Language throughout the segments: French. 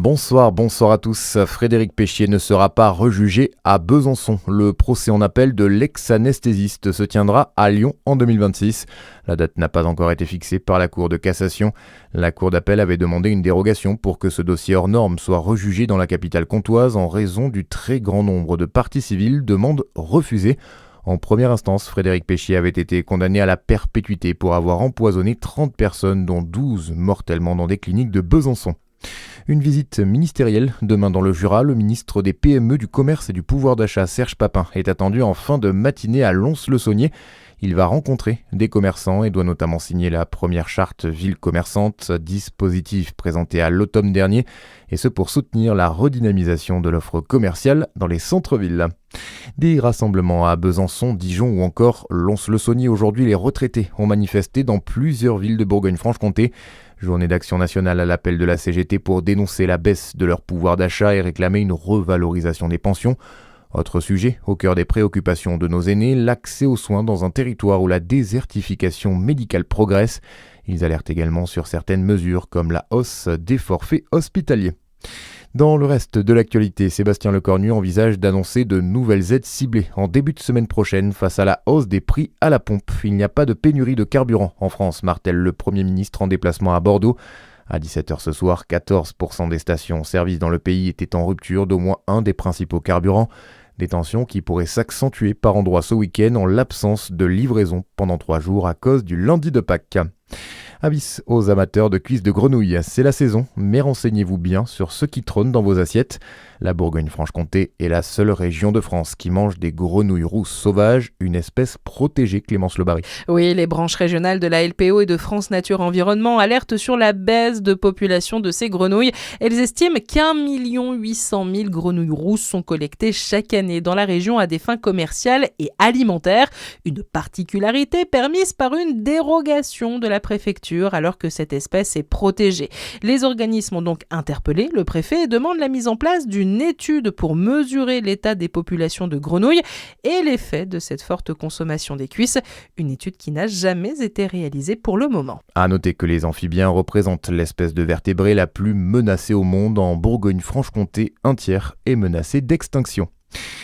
Bonsoir à tous. Frédéric Péchier ne sera pas rejugé à Besançon. Le procès en appel de l'ex-anesthésiste se tiendra à Lyon en 2026. La date n'a pas encore été fixée par la Cour de cassation. La Cour d'appel avait demandé une dérogation pour que ce dossier hors norme soit rejugé dans la capitale comtoise en raison du très grand nombre de parties civiles, demande refusée. En première instance, Frédéric Péchier avait été condamné à la perpétuité pour avoir empoisonné 30 personnes, dont 12 mortellement dans des cliniques de Besançon. Une visite ministérielle demain dans le Jura. Le ministre des PME, du Commerce et du Pouvoir d'achat, Serge Papin, est attendu en fin de matinée à Lons-le-Saunier. Il va rencontrer des commerçants et doit notamment signer la première charte ville commerçante, dispositif présenté à l'automne dernier, et ce pour soutenir la redynamisation de l'offre commerciale dans les centres-villes. Des rassemblements à Besançon, Dijon ou encore Lons-le-Saunier. Aujourd'hui, les retraités ont manifesté dans plusieurs villes de Bourgogne-Franche-Comté. Journée d'action nationale à l'appel de la CGT pour dénoncer la baisse de leur pouvoir d'achat et réclamer une revalorisation des pensions. Autre sujet, au cœur des préoccupations de nos aînés, l'accès aux soins dans un territoire où la désertification médicale progresse. Ils alertent également sur certaines mesures comme la hausse des forfaits hospitaliers. Dans le reste de l'actualité, Sébastien Lecornu envisage d'annoncer de nouvelles aides ciblées en début de semaine prochaine face à la hausse des prix à la pompe. Il n'y a pas de pénurie de carburant en France, martèle le Premier ministre en déplacement à Bordeaux. À 17h ce soir, 14% des stations-service dans le pays étaient en rupture d'au moins un des principaux carburants. Des tensions qui pourraient s'accentuer par endroits ce week-end en l'absence de livraison pendant 3 jours à cause du lundi de Pâques. Avis aux amateurs de cuisses de grenouille, c'est la saison, mais renseignez-vous bien sur ce qui trône dans vos assiettes. La Bourgogne-Franche-Comté est la seule région de France qui mange des grenouilles rousses sauvages, une espèce protégée, Clémence Lebarry. Oui, les branches régionales de la LPO et de France Nature Environnement alertent sur la baisse de population de ces grenouilles. Elles estiment qu'1 800 000 grenouilles rousses sont collectées chaque année dans la région à des fins commerciales et alimentaires. Une particularité permise par une dérogation de la préfecture alors que cette espèce est protégée. Les organismes ont donc interpellé le préfet et demandent la mise en place d'une étude pour mesurer l'état des populations de grenouilles et l'effet de cette forte consommation des cuisses. Une étude qui n'a jamais été réalisée pour le moment. À noter que les amphibiens représentent l'espèce de vertébré la plus menacée au monde. En Bourgogne-Franche-Comté, un tiers est menacé d'extinction.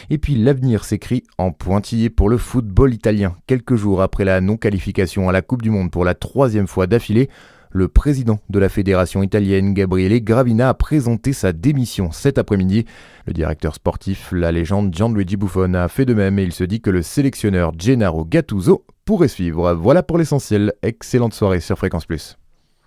Et puis l'avenir s'écrit en pointillé pour le football italien. Quelques jours après la non-qualification à la Coupe du Monde pour la 3e fois d'affilée, le président de la fédération italienne, Gabriele Gravina, a présenté sa démission cet après-midi. Le directeur sportif, la légende Gianluigi Buffon, a fait de même et il se dit que le sélectionneur Gennaro Gattuso pourrait suivre. Voilà pour l'essentiel. Excellente soirée sur Fréquence Plus.